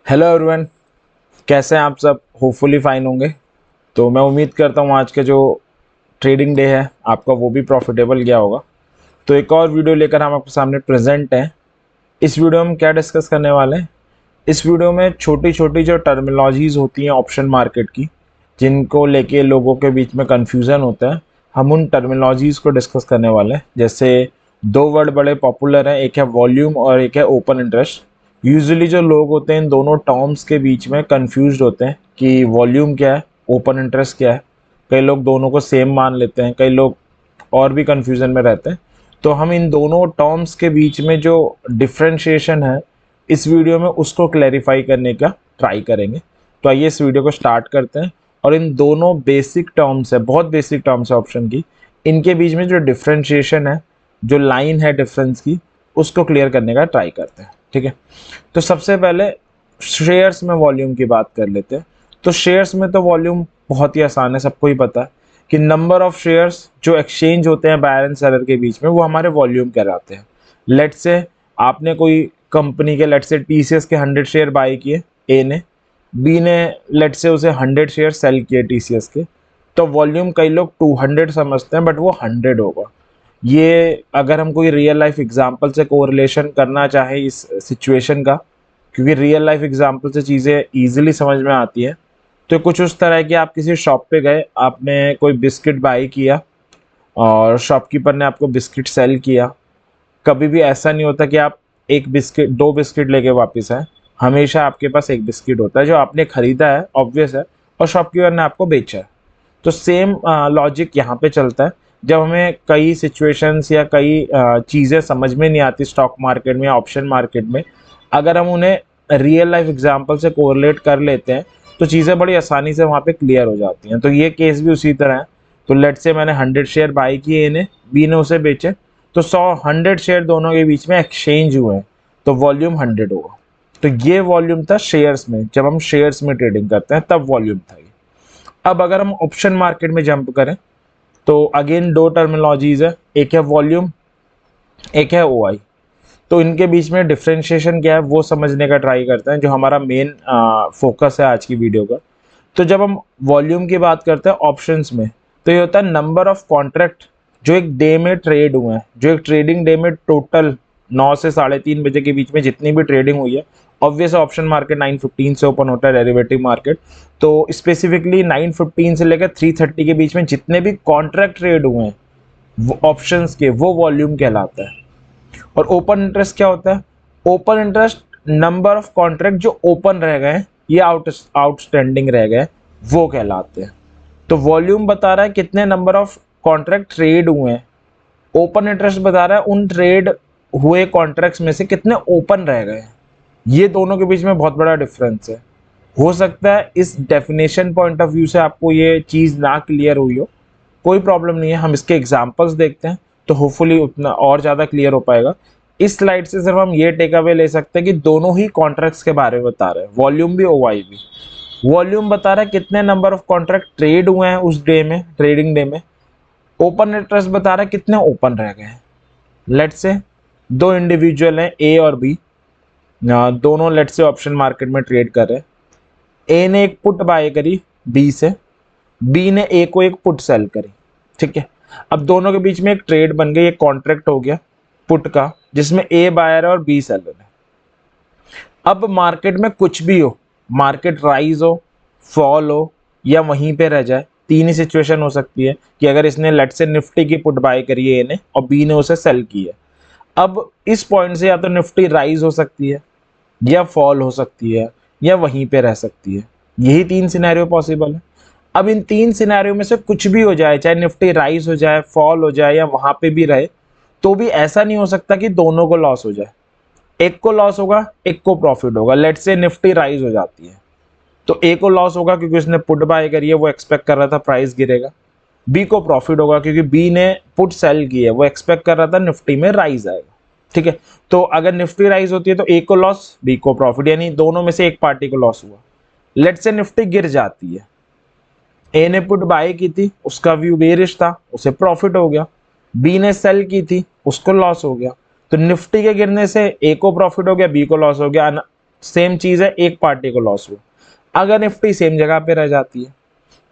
Hello everyone, कैसे हैं आप सब। होपफुली फाइन होंगे। तो मैं उम्मीद करता हूँ आज का जो ट्रेडिंग डे है आपका वो भी प्रॉफिटेबल गया होगा। तो एक और वीडियो लेकर हम आपके सामने प्रेजेंट हैं। इस वीडियो में हम क्या डिस्कस करने वाले हैं, इस वीडियो में छोटी छोटी जो टर्मिनोलॉजीज होती हैं ऑप्शन मार्केट की, जिनको लेके लोगों के बीच में कन्फ्यूज़न होता है, हम उन टर्मिनोलॉजीज को डिस्कस करने वाले हैं। जैसे दो वर्ड बड़े पॉपुलर हैं, एक है वॉल्यूम और एक है ओपन इंटरेस्ट। यूजुअली जो लोग होते हैं इन दोनों टर्म्स के बीच में कंफ्यूज्ड होते हैं कि वॉल्यूम क्या है, ओपन इंटरेस्ट क्या है। कई लोग दोनों को सेम मान लेते हैं, कई लोग और भी कंफ्यूजन में रहते हैं। तो हम इन दोनों टर्म्स के बीच में जो डिफ्रेंशिएशन है इस वीडियो में उसको क्लैरिफाई करने का ट्राई करेंगे। तो आइए इस वीडियो को स्टार्ट करते हैं और इन दोनों बेसिक टर्म्स है, बहुत बेसिक टर्म्स है ऑप्शन की, इनके बीच में जो डिफ्रेंशिएशन है, जो लाइन है डिफरेंस की, उसको क्लियर करने का ट्राई करते हैं। ठीक है, तो सबसे पहले शेयर्स में वॉल्यूम की बात कर लेते हैं। तो शेयर्स में तो वॉल्यूम बहुत ही आसान है, सबको ही पता है कि नंबर ऑफ शेयर्स जो एक्सचेंज होते हैं बायर एंड सेलर के बीच में वो हमारे वॉल्यूम कहलाते हैं। लेट्स से आपने कोई कंपनी के लेट्स से टीसीएस के 100 शेयर बाय किए ए ने, बी ने लेट्स से उसे 100 शेयर सेल किए टीसीएस के, तो वॉल्यूम कई लोग 200 समझते हैं बट वो 100 होगा। ये अगर हम कोई रियल लाइफ एग्जांपल से कोरिलेशन करना चाहें इस सिचुएशन का, क्योंकि रियल लाइफ एग्जांपल से चीज़ें इजीली समझ में आती हैं, तो कुछ उस तरह है कि आप किसी शॉप पे गए, आपने कोई बिस्किट बाई किया और शॉपकीपर ने आपको बिस्किट सेल किया। कभी भी ऐसा नहीं होता कि आप एक बिस्किट दो बिस्किट लेके वापस आए, हमेशा आपके पास एक बिस्किट होता है जो आपने खरीदा है, ऑब्वियस है, और शॉपकीपर ने आपको बेचा है। तो सेम लॉजिक यहाँ पे चलता है। जब हमें कई सिचुएशंस या कई चीज़ें समझ में नहीं आती स्टॉक मार्केट में या ऑप्शन मार्केट में, अगर हम उन्हें रियल लाइफ एग्जांपल से कोरिलेट कर लेते हैं तो चीज़ें बड़ी आसानी से वहाँ पे क्लियर हो जाती हैं। तो ये केस भी उसी तरह है। तो लेट से मैंने 100 शेयर बाई किए, इन्हें बी ने उसे बेचे, तो 100 शेयर दोनों के बीच में एक्सचेंज हुए हैं, तो वॉल्यूम 100 होगा। तो ये वॉल्यूम था शेयर्स में, जब हम शेयर्स में ट्रेडिंग करते हैं तब वॉल्यूम था ये। अब अगर हम ऑप्शन मार्केट में जंप करें तो अगेन दो टर्मिनोलॉजीज है, एक है वॉल्यूम, एक है ओआई। तो इनके बीच में डिफरेंशिएशन क्या है वो समझने का ट्राई करते हैं, जो हमारा मेन फोकस है आज की वीडियो का। तो जब हम वॉल्यूम की बात करते हैं ऑप्शंस में, तो ये होता है नंबर ऑफ कॉन्ट्रैक्ट जो एक डे में ट्रेड हुए हैं, जो एक ट्रेडिंग डे में टोटल 9 से 3:30 बजे के बीच में जितनी भी ट्रेडिंग हुई है। ऑब्वियस ऑप्शन मार्केट 9:15 से ओपन होता है, डेरिवेटिव मार्केट। तो स्पेसिफिकली 9:15 से लेकर 3:30 के बीच में जितने भी कॉन्ट्रैक्ट ट्रेड हुए हैं ऑप्शंस के, वो वॉल्यूम कहलाता है। और ओपन इंटरेस्ट क्या होता है? Open interest number of contract जो ओपन रह गए या आउटस्टैंडिंग रह गए, वो कहलाते हैं। तो वॉल्यूम बता रहा है कितने नंबर ऑफ कॉन्ट्रैक्ट ट्रेड हुए हैं, ओपन इंटरेस्ट बता रहा है उन ट्रेड हुए कॉन्ट्रैक्ट्स में से कितने ओपन रह गए। ये दोनों के बीच में बहुत बड़ा डिफरेंस है। हो सकता है इस डेफिनेशन पॉइंट ऑफ व्यू से आपको ये चीज़ ना क्लियर हुई हो, कोई प्रॉब्लम नहीं है, हम इसके एग्जांपल्स देखते हैं तो होपफुली उतना और ज़्यादा क्लियर हो पाएगा। इस स्लाइड से सिर्फ हम ये टेक अवे ले सकते हैं कि दोनों ही कॉन्ट्रैक्ट्स के बारे में बता रहे हैं, वॉल्यूम भी ओवाई भी। वॉल्यूम बता रहा है कितने नंबर ऑफ कॉन्ट्रैक्ट ट्रेड हुए हैं उस डे में, ट्रेडिंग डे में। ओपन इंटरेस्ट बता रहा है कितने ओपन रह गए हैं। लेट्स से दो इंडिविजुअल हैं ए और बी, दोनों लेट्स से ऑप्शन मार्केट में ट्रेड कर रहे हैं। ए ने एक पुट बाय करी बी से, बी ने ए को एक पुट सेल करी। ठीक है, अब दोनों के बीच में एक ट्रेड बन गई, एक कॉन्ट्रैक्ट हो गया पुट का, जिसमें ए बायर है और बी सेलर है। अब मार्केट में कुछ भी हो, मार्केट राइज हो, फॉल हो या वहीं पे रह जाए, तीन ही सिचुएशन हो सकती है कि अगर इसने लेट से निफ्टी की पुट बाय करी है ए ने और बी ने उसे सेल की है। अब इस पॉइंट से या तो निफ्टी राइज हो सकती है या फॉल हो सकती है या वहीं पे रह सकती है। यही तीन सिनेरियो पॉसिबल है। अब इन तीन सिनेरियो में से कुछ भी हो जाए, चाहे निफ्टी राइज हो जाए, फॉल हो जाए या वहां पे भी रहे, तो भी ऐसा नहीं हो सकता कि दोनों को लॉस हो जाए। एक को लॉस होगा, एक को प्रॉफिट होगा। लेट से निफ्टी राइज हो जाती है तो ए को लॉस होगा क्योंकि उसने पुट बाय करी है, वो एक्सपेक्ट कर रहा था प्राइस गिरेगा। बी को प्रॉफिट होगा क्योंकि बी ने पुट सेल की है, वो एक्सपेक्ट कर रहा था निफ्टी में राइज आएगा। ठीक है, तो अगर निफ्टी राइज होती है तो ए को लॉस, बी को प्रॉफिट, यानी दोनों में से एक पार्टी को लॉस हुआ। लेट से निफ्टी गिर जाती है, ए ने पुट बाय की थी, उसका व्यू बेरिश था, उसे प्रॉफिट हो गया। बी ने सेल की थी, उसको लॉस हो गया। तो निफ्टी के गिरने से ए को प्रॉफिट हो गया, बी को लॉस हो गया। सेम चीज है, एक पार्टी को लॉस हुआ। अगर निफ्टी सेम जगह पे रह जाती है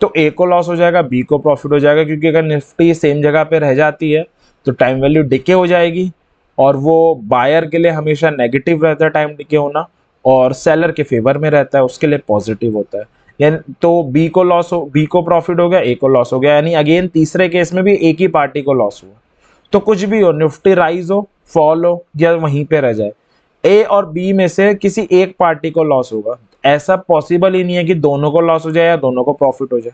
तो ए को लॉस हो जाएगा, बी को प्रॉफिट हो जाएगा, क्योंकि अगर निफ्टी सेम जगह पे रह जाती है तो टाइम वैल्यू डिके हो जाएगी, और वो बायर के लिए हमेशा नेगेटिव रहता है टाइम डिके होना, और सेलर के फेवर में रहता है, उसके लिए पॉजिटिव होता है। यानी तो बी को लॉस हो, बी को प्रॉफिट हो गया, ए को लॉस हो गया, यानी अगेन तीसरे केस में भी एक ही पार्टी को लॉस हुआ। तो कुछ भी हो, निफ्टी राइज हो, फॉल हो, या वहीं पे रह जाए, ए और बी में से किसी एक पार्टी को लॉस होगा। ऐसा पॉसिबल ही नहीं है कि दोनों को लॉस हो जाए या दोनों को प्रॉफिट हो जाए,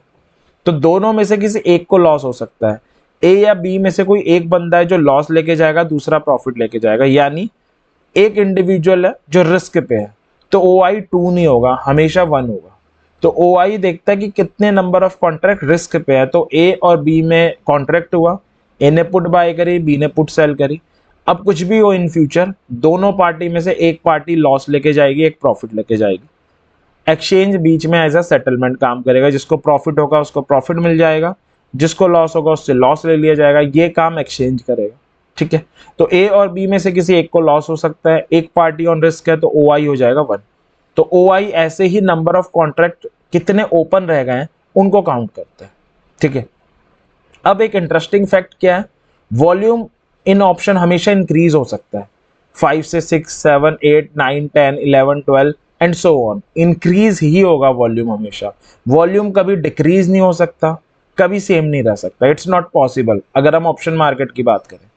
तो दोनों में से किसी एक को लॉस हो सकता है। ए या बी में से कोई एक बंदा है जो लॉस लेके जाएगा, दूसरा प्रॉफिट लेके जाएगा, यानी एक इंडिविजुअल है जो रिस्क पे है, तो ओ आई 2 नहीं होगा, हमेशा 1 होगा। तो ओ आई देखता है कि कितने नंबर ऑफ कॉन्ट्रैक्ट रिस्क पे है, तो ए और बी में कॉन्ट्रैक्ट हुआ, ए ने पुट बाय करी, बी ने पुट सेल करी। अब कुछ भी हो इन फ्यूचर, दोनों पार्टी में से एक पार्टी लॉस लेके जाएगी, एक प्रॉफिट लेके जाएगी। एक्सचेंज बीच में एज अ सेटलमेंट काम करेगा, जिसको प्रॉफिट होगा उसको प्रॉफिट मिल जाएगा, जिसको लॉस होगा उससे लॉस ले लिया जाएगा, ये काम एक्सचेंज करेगा। ठीक है, तो ए और बी में से किसी एक को लॉस हो सकता है, एक पार्टी ऑन रिस्क है, तो ओ आई हो जाएगा 1। तो ओ आई ऐसे ही नंबर ऑफ कॉन्ट्रैक्ट कितने ओपन रह गए हैं उनको काउंट करते हैं। ठीक है, अब एक इंटरेस्टिंग फैक्ट क्या है, वॉल्यूम इन ऑप्शन हमेशा इंक्रीज हो सकता है, 5 से 6, 7, 8, 9, 10, 11, 12 एंड सो ऑन, इंक्रीज ही होगा वॉल्यूम हमेशा। वॉल्यूम कभी डिक्रीज नहीं हो सकता, कभी सेम नहीं रह सकता, इट्स नॉट पॉसिबल। अगर हम ऑप्शन मार्केट की बात करें,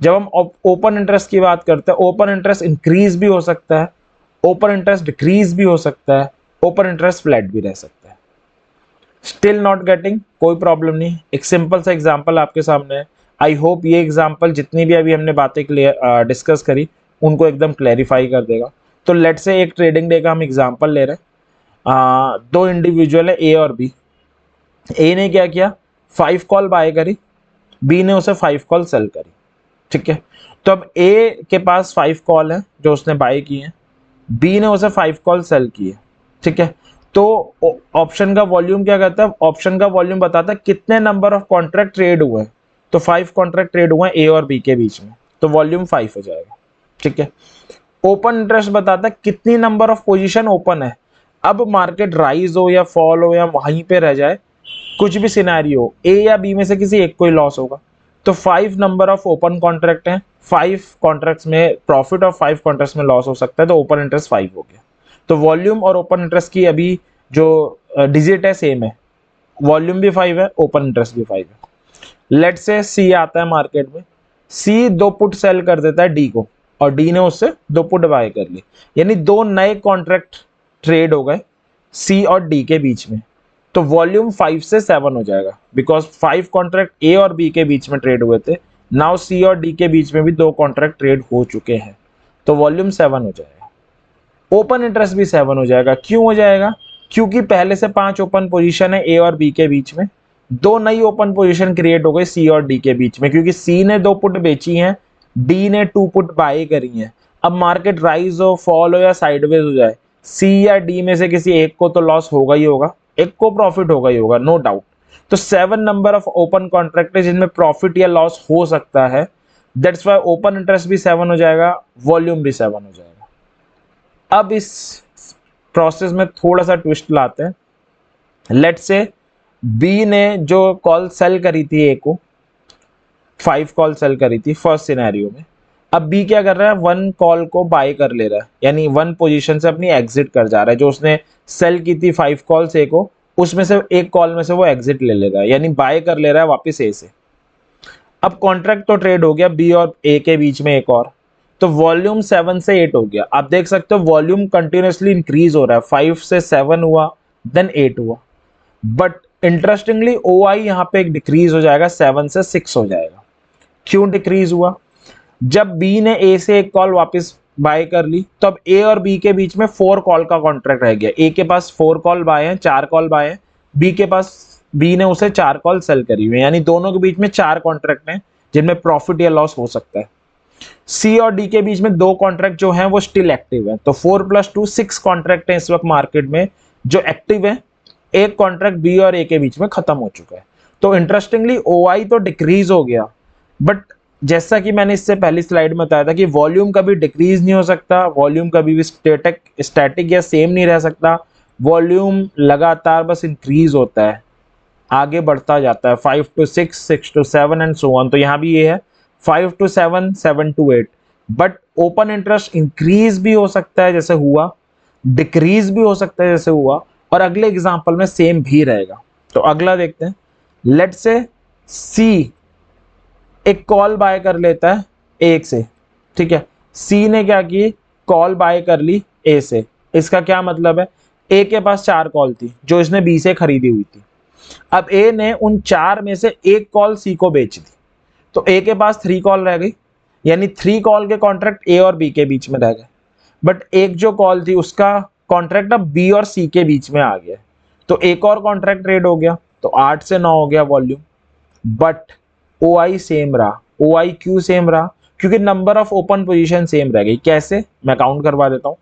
जब हम ओपन इंटरेस्ट की बात करते हैं, ओपन इंटरेस्ट इंक्रीज भी हो सकता है, ओपन इंटरेस्ट डिक्रीज भी हो सकता है, ओपन इंटरेस्ट फ्लैट भी रह सकता है। स्टिल नॉट गेटिंग, कोई प्रॉब्लम नहीं, एक सिंपल सा एग्जांपल आपके सामने है। आई होप ये एग्जांपल जितनी भी अभी हमने बातें डिस्कस करी उनको एकदम क्लैरिफाई कर देगा। तो लेट से एक ट्रेडिंग डे का हम एग्जांपल ले रहे हैं, दो इंडिविजुअल है ए और बी। ए ने क्या किया, 5 कॉल बाय करी, बी ने उसे 5 कॉल सेल करी। ठीक है, तो अब ए के पास 5 कॉल है जो उसने बाय की है, बी ने उसे 5 कॉल सेल की है। ठीक है, तो ऑप्शन का वॉल्यूम क्या कहता है, ऑप्शन का वॉल्यूम बताता है कितने नंबर ऑफ कॉन्ट्रैक्ट ट्रेड हुए हैं। तो 5 कॉन्ट्रैक्ट ट्रेड हुए हैं ए और बी के बीच में, तो वॉल्यूम 5 हो जाएगा। ठीक है, ओपन इंटरेस्ट बताता है कितनी नंबर ऑफ पोजीशन ओपन है। अब मार्केट राइज हो या फॉल हो या वहीं पे रह जाए, कुछ भी सिनेरियो हो, ए या बी में से किसी एक को ही लॉस होगा। तो 5 नंबर ऑफ ओपन कॉन्ट्रैक्ट हैं, 5 कॉन्ट्रैक्ट्स में प्रॉफिट और 5 कॉन्ट्रैक्ट्स में लॉस हो सकता है, तो ओपन इंटरेस्ट 5 हो गया। तो वॉल्यूम और ओपन इंटरेस्ट की अभी जो डिजिट है सेम है, वॉल्यूम भी 5 है, ओपन इंटरेस्ट भी 5 है। लेट से सी आता है मार्केट में, सी 2 पुट सेल कर देता है डी को, और डी ने उससे 2 पुट बाय कर ली, यानी 2 नए कॉन्ट्रैक्ट ट्रेड हो गए सी और डी के बीच में। तो वॉल्यूम 5 से 7 हो जाएगा, बिकॉज 5 कॉन्ट्रैक्ट ए और बी के बीच में ट्रेड हुए थे, नाउ सी और डी के बीच में भी 2 कॉन्ट्रैक्ट ट्रेड हो चुके हैं, तो वॉल्यूम 7 हो जाएगा। ओपन इंटरेस्ट भी 7 हो जाएगा। क्यों हो जाएगा, क्योंकि पहले से 5 ओपन पोजीशन है ए और बी के बीच में, 2 नई ओपन पोजीशन क्रिएट हो गई सी और डी के बीच में, क्योंकि सी ने 2 पुट बेची हैं, डी ने 2 पुट बाय करी हैं। अब मार्केट राइज हो, फॉल हो या साइडवेज हो जाए, सी या डी में से किसी एक को तो लॉस होगा ही होगा, एक को प्रॉफिट होगा ही होगा, नो डाउट। तो 7 नंबर ऑफ ओपन कॉन्ट्रैक्ट है जिनमें प्रॉफिट या लॉस हो सकता है, दैट्स वाई ओपन इंटरेस्ट भी 7 हो जाएगा, वॉल्यूम भी 7 हो जाएगा। अब इस प्रोसेस में थोड़ा सा ट्विस्ट लाते हैं। लेट से बी ने जो कॉल सेल करी थी ए को, 5 कॉल सेल करी थी फर्स्ट सिनेरियो में, अब बी क्या कर रहा है, 1 कॉल को बाय कर ले रहा है, यानी 1 पोजीशन से अपनी एग्जिट कर जा रहा है। जो उसने सेल की थी 5 कॉल्स ए को, उसमें से एक कॉल में से वो एग्जिट ले रहा है, यानी बाय कर ले रहा है वापस ए से। अब कॉन्ट्रैक्ट तो ट्रेड हो गया बी और ए के बीच में एक और, तो वॉल्यूम 7 से 8 हो गया। आप देख सकते हो वॉल्यूम कंटिन्यूसली इंक्रीज हो रहा है, 5 से 7 हुआ, देन 8 हुआ, बट इंटरेस्टिंगली ओ आई यहाँ पे एक डिक्रीज हो जाएगा, 7 से 6 हो जाएगा। क्यों डिक्रीज हुआ, जब बी ने ए से एक कॉल वापस बाय कर ली, तो अब ए और बी के बीच में 4 कॉल का कॉन्ट्रैक्ट रह गया। ए के पास 4 कॉल बाय हैं, 4 कॉल बाय हैं, बी के पास, बी ने उसे 4 कॉल सेल करी हुई है, यानी दोनों के बीच में 4 कॉन्ट्रैक्ट हैं जिनमें प्रॉफिट या लॉस हो सकता है। सी और डी के बीच में 2 कॉन्ट्रैक्ट जो हैं वो स्टिल एक्टिव है, तो 4 + 2 6 कॉन्ट्रैक्ट हैं इस वक्त मार्केट में जो एक्टिव है। एक कॉन्ट्रैक्ट बी और ए के बीच में खत्म हो चुका है। तो इंटरेस्टिंगली ओ आई तो डिक्रीज हो गया, बट जैसा कि मैंने इससे पहली स्लाइड में बताया था कि वॉल्यूम कभी डिक्रीज नहीं हो सकता, वॉल्यूम कभी भी स्टैटिक या सेम नहीं रह सकता, वॉल्यूम लगातार बस इंक्रीज होता है, आगे बढ़ता जाता है 5 to 6, 6 to 7 and so on. तो यहाँ भी ये है 5 to 7, 7 to 8। But open interest increase भी हो सकता है जैसे हुआ, डिक्रीज भी हो सकता है जैसे हुआ, और अगले एग्जांपल में सेम भी रहेगा। तो अगला देखते हैं। लेट से सी एक कॉल बाय कर लेता है ए से, ठीक है। सी ने क्या की, कॉल बाय कर ली ए से। इसका क्या मतलब है, ए के पास 4 कॉल थी जो इसने बी से खरीदी हुई थी। अब ए ने उन 4 में से एक कॉल सी को बेच दी, तो ए के पास 3 कॉल रह गई, यानी 3 कॉल के कॉन्ट्रैक्ट ए और बी के बीच में रह गए। बट एक जो कॉल थी उसका कॉन्ट्रैक्ट अब बी और सी के बीच में आ गया, तो एक और कॉन्ट्रैक्ट ट्रेड हो गया, तो 8 से 9 हो गया volume. But O I same रहा। ओ आई क्यों सेम रहा, क्योंकि number of open position same रह गई। कैसे, मैं काउंट करवा देता हूं।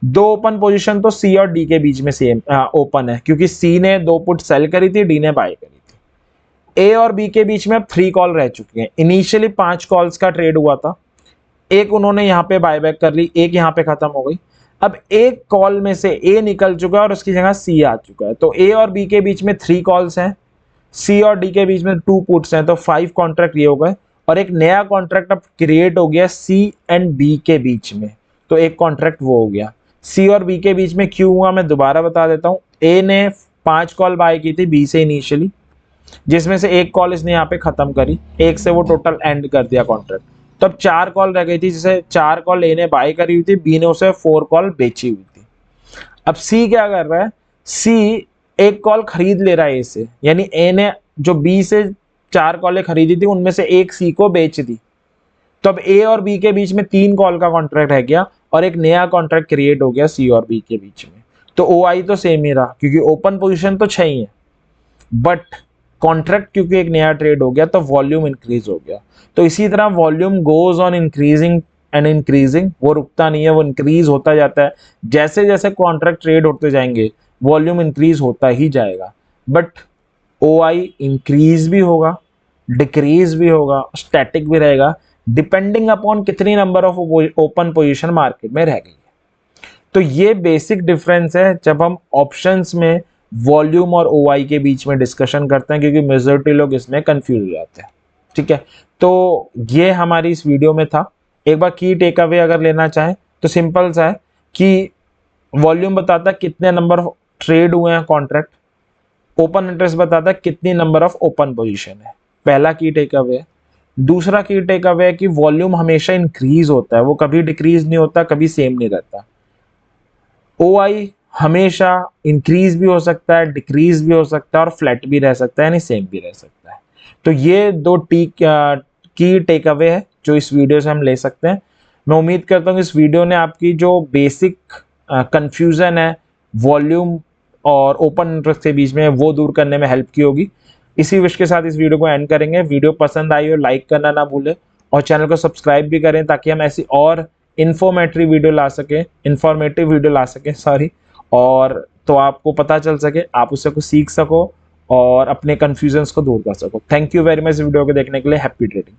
2 ओपन पोजीशन तो सी और डी के बीच में सेम ओपन है, क्योंकि सी ने 2 पुट सेल करी थी, डी ने बाय करी थी। ए और बी के बीच में अब 3 कॉल रह चुके हैं। इनिशियली 5 कॉल्स का ट्रेड हुआ था, एक उन्होंने यहाँ पे बायबैक कर ली, एक यहाँ पे खत्म हो गई। अब एक कॉल में से ए निकल चुका है और उसकी जगह सी आ चुका है, तो ए और बी के बीच में 3 कॉल्स हैं, सी और डी के बीच में 2 पुट्स हैं, तो 5 कॉन्ट्रैक्ट ये हो गए, और एक नया कॉन्ट्रैक्ट अब क्रिएट हो गया सी एंड बी के बीच में, तो एक कॉन्ट्रैक्ट वो हो गया। सी और बी के बीच में क्यों हुआ, मैं दोबारा बता देता हूँ। ए ने 5 कॉल बाय की थी बी से इनिशियली, जिसमें से एक कॉल इसने यहाँ पे खत्म करी, एक से वो टोटल एंड कर दिया कॉन्ट्रैक्ट। तो अब 4 कॉल रह गई थी, जिसे 4 कॉल ए ने बाय करी हुई थी, बी ने उसे 4 कॉल बेची हुई थी। अब सी क्या कर रहा है, सी एक कॉल खरीद ले रहा है ए से, यानी ए ने जो बी से 4 कॉलें खरीदी थी उनमें से एक सी को बेच दी। तो अब ए और बी के बीच में 3 कॉल का कॉन्ट्रैक्ट रह गया और एक नया कॉन्ट्रैक्ट क्रिएट हो गया सी और बी के बीच में। तो ओ आई तो सेम ही रहा, क्योंकि ओपन पोजीशन तो 6 ही है, बट कॉन्ट्रैक्ट क्योंकि एक नया ट्रेड हो गया तो वॉल्यूम इंक्रीज हो गया। तो इसी तरह volume goes on increasing and increasing, वो रुकता नहीं है, वो इंक्रीज होता जाता है। जैसे जैसे कॉन्ट्रैक्ट ट्रेड होते जाएंगे वॉल्यूम इंक्रीज होता ही जाएगा। बट ओ आई इंक्रीज भी होगा, डिक्रीज भी होगा, स्टैटिक भी रहेगा, डिपेंडिंग अपॉन कितनी number of open position market में रह गई है। तो ये बेसिक डिफरेंस है जब हम ऑप्शंस में वॉल्यूम और ओ आई के बीच में डिस्कशन करते हैं, क्योंकि मेजॉरिटी लोग इसमें कंफ्यूज हो जाते हैं। ठीक है, तो ये हमारी इस वीडियो में था। एक बार की टेक अवे अगर लेना चाहें तो सिंपल सा है कि वॉल्यूम बताता है कितने नंबर ट्रेड हुए हैं कॉन्ट्रैक्ट, ओपन इंटरेस्ट बताता है कितनी नंबर ऑफ ओपन पोजीशन है, पहला की टेक अवे है। दूसरा की टेक अवे है कि वॉल्यूम हमेशा इंक्रीज होता है, वो कभी डिक्रीज नहीं होता, कभी सेम नहीं रहता। ओ आई हमेशा इंक्रीज भी हो सकता है, डिक्रीज भी हो सकता है, और फ्लैट भी रह सकता है, यानी सेम भी रह सकता है। तो ये 2 की टेक अवे है जो इस वीडियो से हम ले सकते हैं। मैं उम्मीद करता हूँ कि इस वीडियो ने आपकी जो बेसिक कंफ्यूजन है वॉल्यूम और ओपन इंटरेस्ट के बीच में वो दूर करने में हेल्प की होगी। इसी विश के साथ इस वीडियो को एंड करेंगे। वीडियो पसंद आई हो लाइक करना ना भूलें, और चैनल को सब्सक्राइब भी करें ताकि हम ऐसी और इन्फॉर्मेटिव वीडियो ला सके सॉरी, और तो आपको पता चल सके, आप उससे कुछ सीख सको और अपने कंफ्यूजन्स को दूर कर सको। Thank you very much video को देखने के लिए। Happy trading.